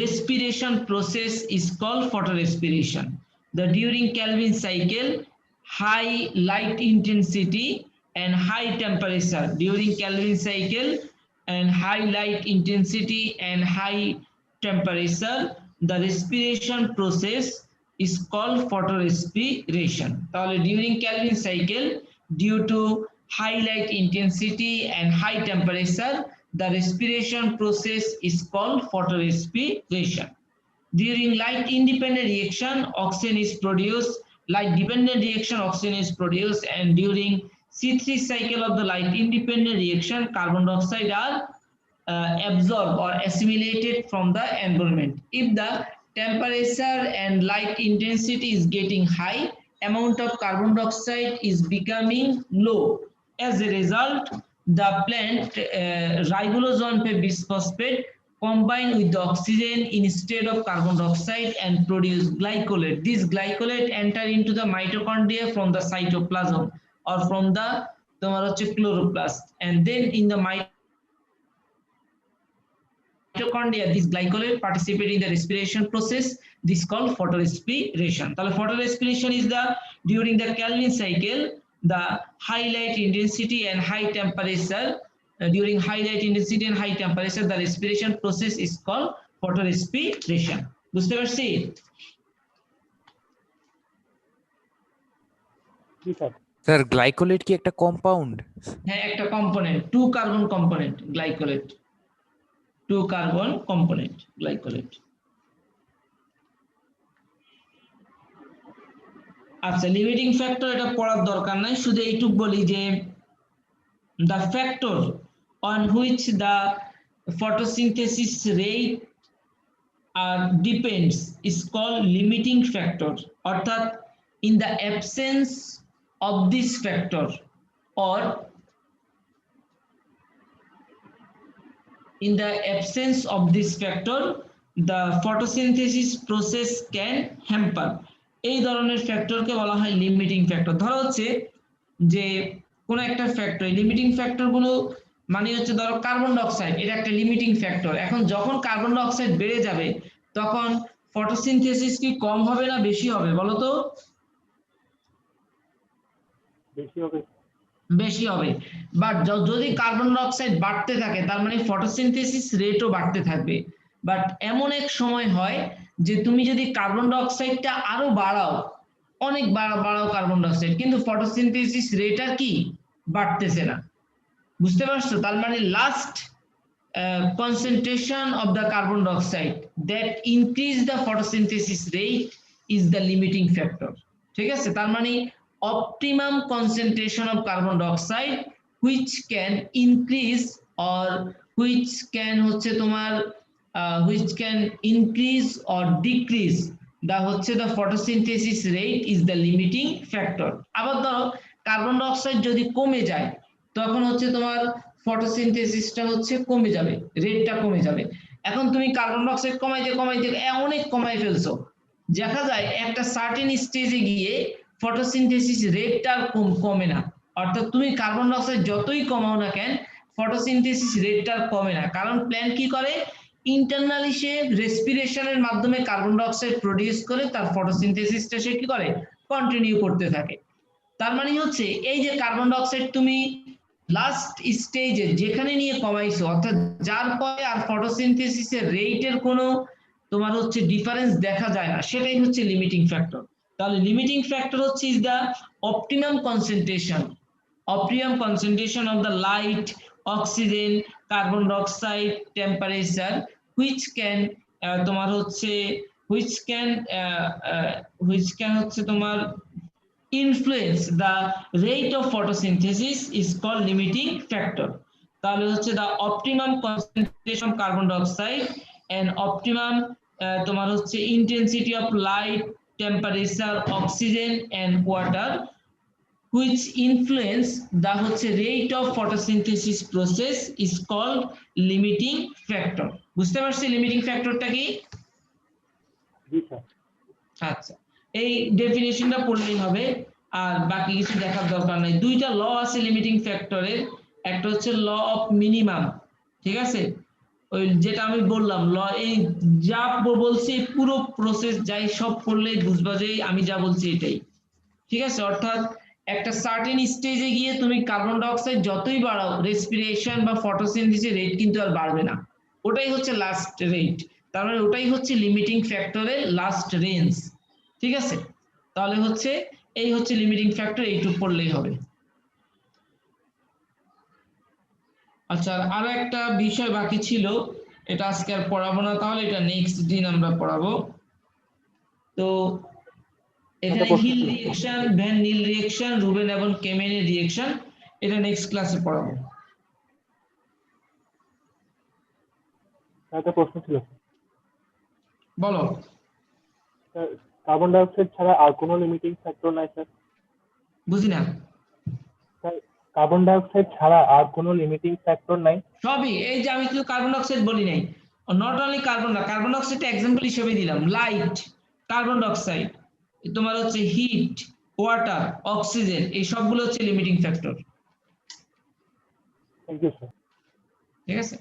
respiration process is called photorespiration. The during Calvin cycle high light intensity and high temperature, during Calvin cycle and high light intensity and high temperature, the respiration process is called photorespiration. During Calvin cycle, due to high light intensity and high temperature, the respiration process is called photorespiration. During light independent reaction, oxygen is produced, light dependent reaction oxygen is produced, and during C3 cycle of the light independent reaction carbon dioxide are absorbed or assimilated from the environment. If the temperature and light intensity is getting high, amount of carbon dioxide is becoming low. As a result, the plant ribulose 1,5-bisphosphate combine with the oxygen instead of carbon dioxide and produce glycolate. This glycolate enter into the mitochondria from the cytoplasm or from the chloroplast, and then in the mitochondria this glycolate participate in the respiration process, this called photorespiration. তাহলে photorespiration is the during the Calvin cycle the high light intensity and high temperature, during high light intensity and high temperature the respiration process is called photorespiration. বুঝতে পারছি? Sir glycolate কি একটা compound? হ্যাঁ, একটা component, 2 carbon component glycolate, 2 carbon component glycolate. আচ্ছা, limiting factor এটা পড়ার দরকার নাই, শুধু এইটুক বলি যে the factor on which the photosynthesis rate depends is called limiting factor, অর্থাৎ in the absence of this factor or in the absence of this factor the photosynthesis process can hamper. এই ধরনের ফ্যাক্টরকে বলা হয় লিমিটিং ফ্যাক্টর। ধরো হচ্ছে যে কোন একটা ফ্যাক্টর, লিমিটিং ফ্যাক্টর গুলো মানে হচ্ছে ধরো কার্বন ডাই অক্সাইড, এটা একটা লিমিটিং ফ্যাক্টর। এখন যখন কার্বন ডাই অক্সাইড বেড়ে যাবে তখন ফটোসিনথেসিস কি কম হবে না বেশি হবে বলো তো? বেশি হবে। বাট যদি কার্বন ডাই অক্সাইড বাড়তে থাকে তার মানে ফটোসিনথেসিস রেটও বাড়তে থাকবে। বাট এমন এক সময় হয় যে তুমি যদি কার্বন ডাই অক্সাইডটা আরো বাড়াও, অনেক বাড়াও কার্বন ডাই অক্সাইড, কিন্তু ফটোসিনথেসিস রেট আর কি বাড়তেছে না। বুঝতে পারছো? তার মানে last concentration of the carbon dioxide that increase the photosynthesis rate is the limiting factor। ঠিক আছে, তার মানে optimum concentration of carbon dioxide which can increase or which can হচ্ছে তোমার which can increase or decrease the হচ্ছে the photosynthesis rate is the limiting factor। আবার ধরো carbon die oxide যদি কমে যায় তখন হচ্ছে তোমার ফটোসিনথেসিসটা হচ্ছে কমে যাবে, রেটটা কমে যাবে। এখন তুমি কার্বন ডাই অক্সাইড কমাইতে অনেক কমাই ফেলছো, দেখা যায় একটা সার্টেন স্টেজে গিয়ে ফটোসিনথেসিস রেটটা কমে না। অর্থাৎ তুমি কার্বন ডাই অক্সাইড যতই কমাও না কেন ফটোসিনথেসিস রেটটা কমে না, কারণ প্ল্যান্ট কি করে ইন্টারনালি সে রেসপিরেশনের মাধ্যমে কার্বন ডাই অক্সাইড প্রডিউস করে তার ফটোসিনথেসিসটা সে কি করে কন্টিনিউ করতে থাকে। তার মানে হচ্ছে এই যে কার্বন ডাই অক্সাইড তুমি লাস্ট স্টেজে যেখানে নিয়ে কমাইছো, অর্থাৎ যার পরে আর ফটোসিনথেসিসের রেটের কোনো তোমার হচ্ছে ডিফারেন্স দেখা যায় না, সেটাই হচ্ছে লিমিটিং ফ্যাক্টর। তাহলে লিমিটিং ফ্যাক্টর হচ্ছে is the optimum concentration of the light, oxygen, carbon dioxide, temperature which can তোমার হচ্ছে হুইচ ক্যান হচ্ছে তোমার influence the rate of photosynthesis is called limiting factor। তাহলে হচ্ছে the optimum concentration of carbon dioxide and optimum তোমার হচ্ছে intensity of light, temperature, oxygen and water which influence the হচ্ছে rate of photosynthesis process is called limiting factor। বুঝতে পারছি limiting ফ্যাক্টরটা কি? জি sir. আচ্ছা, এই ডেফিনিশনটা পড়লেই হবে, আর বাকি কিছু দেখার দরকার নাই। দুইটা ল আছে লিমিটিং ফ্যাক্টরের, একটা হচ্ছে ল অফ মিনিমাম, ঠিক আছে, ওই যেটা আমি বললাম ল, এই যা বলছি পুরো প্রসেস যাই সব পড়লেই বুঝবা যে আমি যা বলছি এটাই, ঠিক আছে। অর্থাৎ একটা সার্টেন স্টেজে গিয়ে তুমি কার্বন ডাই অক্সাইড যতই বাড়াও রেসপিরেশন বা ফটোসিনথেসিস রেট কিন্তু আর বাড়বে না, ওটাই হচ্ছে লাস্ট রেট। তার মানে ওটাই হচ্ছে লিমিটিং ফ্যাক্টরের লাস্ট রেঞ্জ, ঠিক আছে। তাহলে হচ্ছে এই হচ্ছে লিমিটিং ফ্যাক্টর, এইটুকু পড়লেই হবে। আচ্ছা, আরো একটা বিষয় বাকি ছিল, এটা আজকে আর পড়াবো না, তাহলে এটা নেক্সট দিন আমরা পড়াবো। তো এখানে হিল রিঅ্যাকশন, ভ্যান নিল রিঅ্যাকশন, রুবেন এবং কেমেনের রিঅ্যাকশন, এটা নেক্সট ক্লাসে পড়াবো। একটা প্রশ্ন ছিল বলো। স্যার, কার্বন ডাই অক্সাইড ছাড়া আর কোনো লিমিটিং ফ্যাক্টর নাই স্যার? বুঝি না। স্যার, কার্বন ডাই অক্সাইড ছাড়া আর কোনো লিমিটিং ফ্যাক্টর নাই? সবই, এই যে আমি শুধু কার্বন ডাই অক্সাইড বলি নাই, not only carbon dioxide example হিসেবে দিলাম, লাইট, কার্বন ডাই অক্সাইড, তোমার হচ্ছে হিট, ওয়াটার, অক্সিজেন, এই সবগুলো হচ্ছে limiting factor. Thank you sir. ঠিক আছে।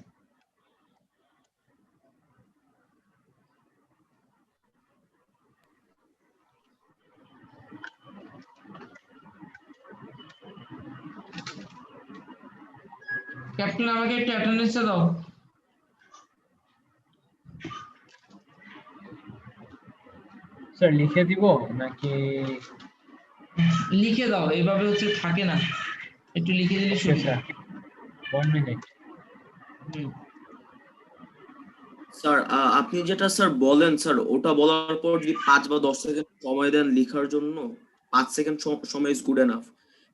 ক্যাপ্টেন আমাকে একটু অ্যাটেন্ডেন্সটা দাও। স্যার লিখে দিব নাকি? লিখে দাও, এইভাবে হচ্ছে থাকে না, একটু লিখে দিলে সুবিধা। 1 মিনিট। স্যার আপনি যেটা স্যার বলেন স্যার, ওটা বলার পর যদি 5 বা 10 সেকেন্ড সময় দেন লেখার জন্য, 5 সেকেন্ড সময় ইজ গুড এনাফ,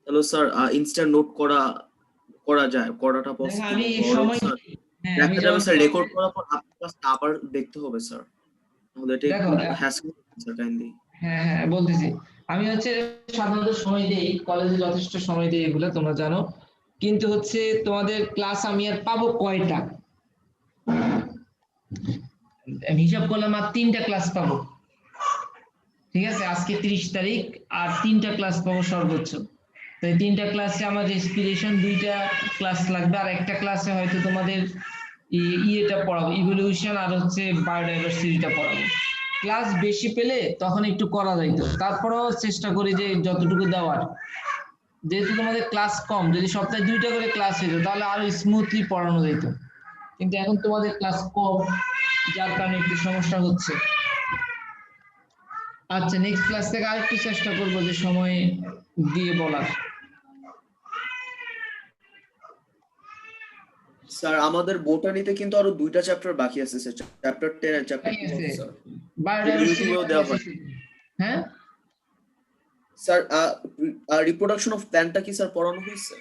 তাহলে স্যার ইনস্ট্যান্ট নোট করা যায়, করাটা পসিবল। আমি সময় দেখা যাবে স্যার রেকর্ড করার পর আপনার আবার দেখতে হবে স্যার, তাহলে এটা একটু হ্যাসেল স্যার কাইন্ডলি। হ্যাঁ বলতেছি, আমি হচ্ছে সাধারণত সময় দেই, কলেজে যথেষ্ট সময় দেই, এগুলো তোমরা জানো, কিন্তু হচ্ছে তোমাদের ক্লাস আমি আর পাবো কয়টা? হিসাব করলাম আর 3টা ক্লাস পাবো, ঠিক আছে। আজকে 30 তারিখ, আর 3টা ক্লাস পাবো সর্বোচ্চ। তো এই 3টা ক্লাসে আমার রেসপিরেশন 2টা ক্লাস লাগবে, আর একটা ক্লাসে হয়তো তোমাদের ইয়েটা পড়াবো, ইভলিউশন আর হচ্ছে বায়োডাইভার্সিটিটা পড়াবো। ক্লাস বেশি পেলে তখন একটু করা যাইতো, তারপরেও চেষ্টা করি যে যতটুকু দেওয়ার। যেহেতু তোমাদের ক্লাস কম, যদি সপ্তাহে 2টা করে ক্লাস হইতো তাহলে আরো স্মুথলি পড়ানো যেত, কিন্তু এখন তোমাদের ক্লাস কম, যার কারণে একটু সমস্যা হচ্ছে। আচ্ছা, নেক্সট ক্লাস থেকে আরেকটু চেষ্টা করবো যে সময় দিয়ে বলার। স্যার আমাদের বোটানিতে কিন্তু আরো 2টা চ্যাপ্টার বাকি আছে স্যার, চ্যাপ্টার 10 আর চ্যাপ্টার 12 স্যার। বায়োডাইভার্সিটি ইউটিউবেও দেওয়া হয়। হ্যাঁ স্যার রিপ্রোডাকশন অফ প্ল্যান্টটা কি স্যার পড়ানো হয়েছে?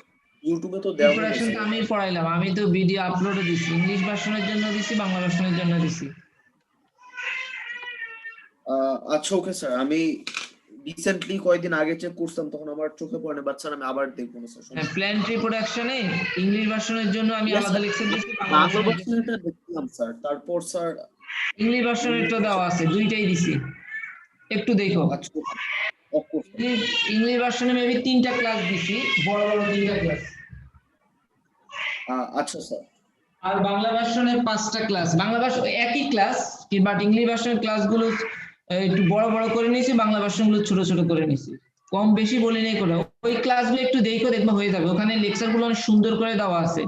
ইউটিউবে তো দেওয়া প্রিপারেশন হয়েছে। আমি পড়াইলাম, আমি তো ভিডিও আপলোডে দিছি, ইংলিশ ভার্সনের জন্য দিছি, বাংলা ভার্সনের জন্য দিছি। আচ্ছা ওকে স্যার, আমি রিসেন্টলি কয়েকদিন আগে চেক করতাম, তখন আমার চোখে পড়ে না, বাট স্যার আমি আবার দেখবো না স্যার। হ্যাঁ, প্ল্যান্ট রিপ্রোডাকশনে ইংলিশ ভার্সনের জন্য আমি Yes, আলাদা sir. লেকচার দিছি, বাংলা ভার্সনটা দেখলাম স্যার, তারপর স্যার ইংলিশ ভার্সনেরটা দেওয়া আছে, দুইটাই দিছি, একটু দেখো। আচ্ছা অফকোর্স ইংলিশ ভার্সনে মেবি 3টা ক্লাস দিছি, বড় বড় 3টা ক্লাস। আচ্ছা স্যার। আর বাংলা ভার্সনের 5টা ক্লাস। বাংলা ভার্সন একই ক্লাস, বাট ইংলিশ ভার্সনের ক্লাসগুলো একটু বড় বড় করে নিয়েছি, বাংলা ভার্সনগুলো ছোট ছোট করে নিয়েছি, কম বেশি বলি নাই করে। ওই ক্লাসগুলো একটু দেখো, দেখবা হয়ে যাবে। ওখানে লেকচারগুলো অনেক সুন্দর করে দেওয়া আছে,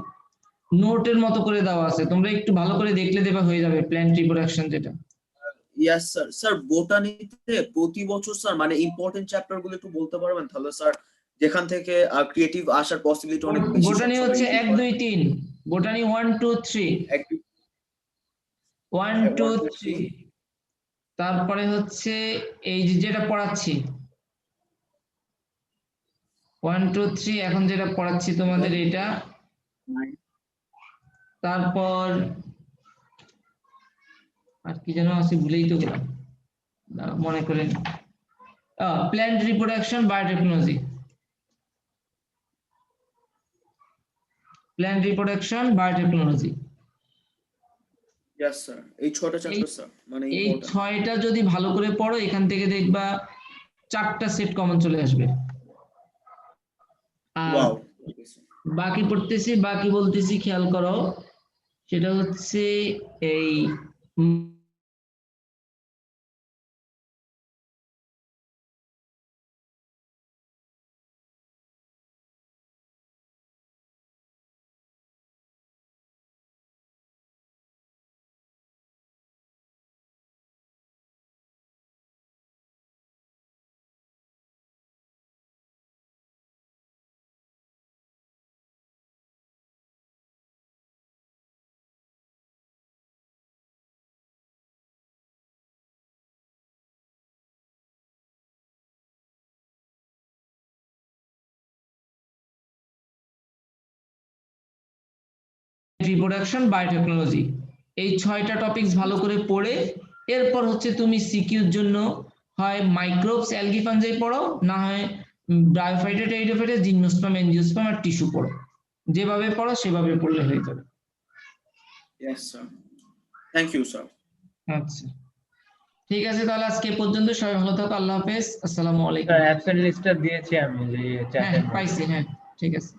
নোটের মতো করে দেওয়া আছে, তোমরা একটু ভালো করে দেখলে দেখবা হয়ে যাবে প্ল্যান্ট রিপ্রোডাকশন যেটা। Yes sir. স্যার বোটানিতে প্রতি বছর স্যার মানে ইম্পর্টেন্ট চ্যাপ্টার গুলো একটু বলতে পারবেন তাহলে স্যার, যেখান থেকে ক্রিয়েটিভ আসার পসিবিলিটি অনেক বেশি। বোটানি হচ্ছে 1 2 3, বোটানি 1 2 3, 1 2 3। তারপরে হচ্ছে এই যে যেটা পড়াচ্ছি 1 2 3, এখন যেটা পড়াচ্ছি তোমাদের এটা। তারপর আর কি যেন আছে, ভুলেই তো গেলাম, মনে করেন। Plant reproduction biotechnology, plant reproduction biotechnology. Yes sir, এই 6টা চ্যাপ্টার স্যার মানে এই ইম্পর্টেন্ট। 6টা যদি ভালো করে পড়ো, এখান থেকে দেখবা 4টা সেট কমন চলে আসবে। আর ওয়াও। বাকি পড়তেছি, বাকি বলতেছি, খেয়াল করো, সেটা হচ্ছে এই রিপ্রোডাকশন বায়োটেকনোলজি, এই 6টা টপিকস ভালো করে পড়ে এরপর হচ্ছে তুমি সিকিউর জন্য হয় মাইক্রোবস অ্যালগি ফাঞ্জাই পড়ো, না হয় ব্রায়োফাইটা, টেরিডোফাইটা, জিমনোস্পার্ম, এনজিওস্পার্ম আর টিস্যু পড়ো। যেভাবে পড়ো সেভাবে পড়লে হয়ে যাবে। Yes sir, thank you sir. আচ্ছা ঠিক আছে, তাহলে আজকে এ পর্যন্ত, সবাই ভালো থাকো, আল্লাহ হাফেজ, আসসালামু আলাইকুম। স্যার অ্যাবসেন্ট লিস্টটা দিয়েছি আমি যে হ্যাঁ চ্যাটে। পাইছি, হ্যাঁ ঠিক আছে।